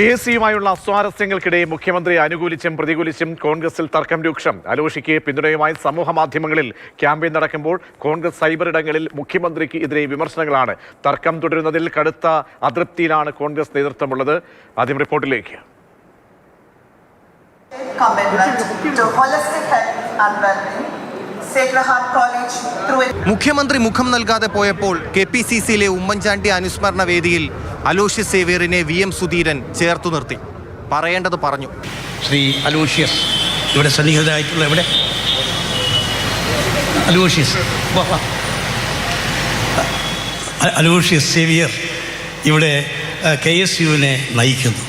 കേസിയുമായുള്ള അസ്വാരസ്യങ്ങൾക്കിടെ മുഖ്യമന്ത്രിയെ അനുകൂലിച്ചും പ്രതികൂലിച്ചും കോൺഗ്രസിൽ തർക്കം രൂക്ഷം. അലോഷിക്ക് പിന്തുണയുമായി സമൂഹ മാധ്യമങ്ങളിൽ ക്യാമ്പയിൻ നടക്കുമ്പോൾ കോൺഗ്രസ് സൈബർ ഇടങ്ങളിൽ മുഖ്യമന്ത്രിക്ക് എതിരെ വിമർശനങ്ങളാണ്. തർക്കം തുടരുന്നതിൽ കടുത്ത അതൃപ്തിയിലാണ് കോൺഗ്രസ് നേതൃത്വമുള്ളത്. ആദ്യം റിപ്പോർട്ടിലേക്ക്. മുഖ്യമന്ത്രി മുഖം നൽകാതെ പോയപ്പോൾ KPCCയിലെ ഉമ്മൻചാണ്ടി അനുസ്മരണ വേദിയിൽ അലോഷ്യസ് സേവ്യറിനെ VM സുധീരൻ ചേർത്തു നിർത്തി. പറയേണ്ടത് പറഞ്ഞു. ശ്രീ അലോഷ്യസ് ഇവിടെ സന്നിഹിതരായിട്ടുള്ള എവിടെ അലോഷ്യസ് സേവ്യർ ഇവിടെ KSUവിനെ നയിക്കുന്നു.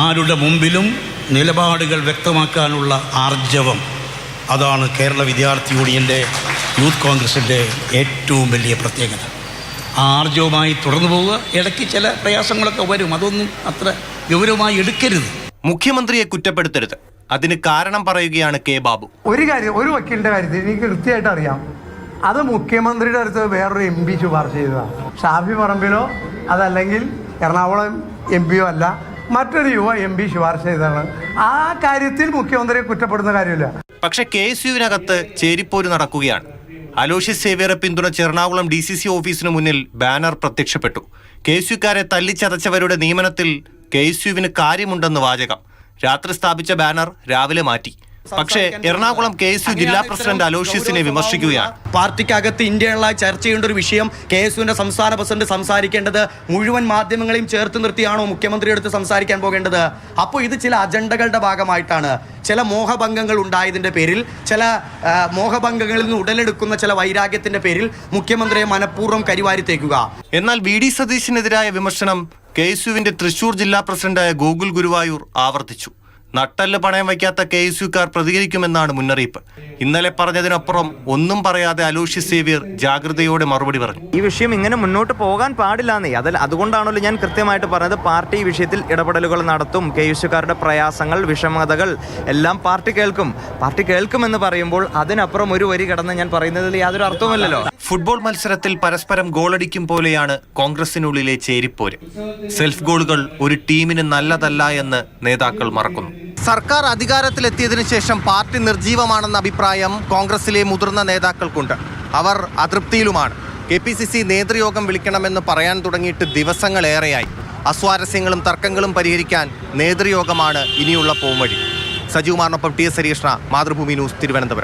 ആരുടെ മുമ്പിലും നിലപാടുകൾ വ്യക്തമാക്കാനുള്ള ആർജവം, അതാണ് കേരള വിദ്യാർത്ഥി യൂണിയൻ്റെ യൂത്ത് കോൺഗ്രസിൻ്റെ ഏറ്റവും വലിയ പ്രത്യേകത. ആർജവമായി തുടർന്നു പോവുക. ഇടയ്ക്ക് ചില പ്രയാസങ്ങളൊക്കെ വരും, അതൊന്നും അത്ര ഗൗരവമായി എടുക്കരുത്. മുഖ്യമന്ത്രിയെ കുറ്റപ്പെടുത്തരുത്, അതിന് കാരണം പറയുകയാണ് K. ബാബു. ഒരു വക്കീലിന്റെ കാര്യത്തിൽ എനിക്ക് കൃത്യമായിട്ട് അറിയാം. അത് മുഖ്യമന്ത്രിയുടെ അടുത്ത് വേറൊരു MP ശുപാർശ ചെയ്തതാണ്. ഷാഫി പറമ്പിലോ അതല്ലെങ്കിൽ എറണാകുളം MPയോ അല്ല, മറ്റൊരു യുവ MP ശുപാർശ ചെയ്തതാണ്. ആ കാര്യത്തിൽ മുഖ്യമന്ത്രിയെ കുറ്റപ്പെടുന്ന കാര്യമില്ല. പക്ഷെ KSUവിനകത്ത് ചേരിപ്പോര് നടക്കുകയാണ്. അലോഷ്യസ് സേവ്യറെ പിന്തുണച്ച് എറണാകുളം DCC ഓഫീസിന് മുന്നിൽ ബാനർ പ്രത്യക്ഷപ്പെട്ടു. KSUക്കാരെ തല്ലിച്ചതച്ചവരുടെ നിയമനത്തിൽ KSUവിന് കാര്യമുണ്ടെന്ന് വാചകം. രാത്രി സ്ഥാപിച്ച ബാനർ രാവിലെ മാറ്റി. പക്ഷേ എറണാകുളം KSU ജില്ലാ പ്രസിഡന്റ് അലോഷ്യസിനെ വിമർശിക്കുകയാണ്. പാർട്ടിക്കകത്ത് ഇന്റേണലായി ചർച്ച ചെയ്യേണ്ട ഒരു വിഷയം KSUവിന്റെ സംസ്ഥാന പ്രസിഡന്റ് സംസാരിക്കേണ്ടത് മുഴുവൻ മാധ്യമങ്ങളെയും ചേർത്ത് നിർത്തിയാണോ മുഖ്യമന്ത്രിയുടെ അടുത്ത് സംസാരിക്കാൻ പോകേണ്ടത്? അപ്പോൾ ഇത് ചില അജണ്ടകളുടെ ഭാഗമായിട്ടാണ്. ചില മോഹഭംഗങ്ങൾ ഉണ്ടായതിന്റെ പേരിൽ, ചില മോഹഭംഗങ്ങളിൽ നിന്ന് ഉടലെടുക്കുന്ന ചില വൈരാഗ്യത്തിന്റെ പേരിൽ മുഖ്യമന്ത്രിയെ മനഃപൂർവ്വം കരിവാരിത്തേക്കുക. എന്നാൽ VD സതീശനെതിരായ വിമർശനം KSUവിന്റെ തൃശൂർ ജില്ലാ പ്രസിഡന്റായ ഗോകുൽ ഗുരുവായൂർ ആവർത്തിച്ചു. നട്ടല് പണയം വയ്ക്കാത്ത KSUക്കാർ പ്രതികരിക്കുമെന്നാണ് മുന്നറിയിപ്പ്. ഇന്നലെ പറഞ്ഞതിനപ്പുറം ഒന്നും പറയാതെ അലോഷ്യസ് സേവ്യർ ജാഗ്രതയോടെ മറുപടി പറഞ്ഞു. ഈ വിഷയം ഇങ്ങനെ മുന്നോട്ട് പോകാൻ പാടില്ലാന്നേ. അതുകൊണ്ടാണല്ലോ ഞാൻ കൃത്യമായിട്ട് പറഞ്ഞത്, പാർട്ടി ഈ വിഷയത്തിൽ ഇടപെടലുകൾ നടത്തും. KSUക്കാരുടെ പ്രയാസങ്ങൾ, വിഷമതകൾ എല്ലാം പാർട്ടി കേൾക്കുമെന്ന് പറയുമ്പോൾ അതിനപ്പുറം ഒരു വരി കടന്ന് ഞാൻ പറയുന്നതിൽ യാതൊരു അർത്ഥവുമില്ലല്ലോ. ഫുട്ബോൾ മത്സരത്തിൽ പരസ്പരം ഗോളടിക്കും പോലെയാണ് കോൺഗ്രസിനുള്ളിലെ ചേരിപ്പോര്. സെൽഫ് ഗോളുകൾ ഒരു ടീമിന് നല്ലതല്ല എന്ന് നേതാക്കൾ മറക്കുന്നു. സർക്കാർ അധികാരത്തിലെത്തിയതിനു ശേഷം പാർട്ടി നിർജീവമാണെന്ന അഭിപ്രായം കോൺഗ്രസിലെ മുതിർന്ന നേതാക്കൾക്കുണ്ട്. അവർ അതൃപ്തിയിലുമാണ്. KPCC നേതൃയോഗം വിളിക്കണമെന്ന് പറയാൻ തുടങ്ങിയിട്ട് ദിവസങ്ങളേറെയായി. അസ്വാരസ്യങ്ങളും തർക്കങ്ങളും പരിഹരിക്കാൻ നേതൃയോഗമാണ് ഇനിയുള്ള പോംവഴി. സജീവമാർന്നൊപ്പം TS ഹരീഷ്ണ, മാതൃഭൂമി ന്യൂസ്, തിരുവനന്തപുരം.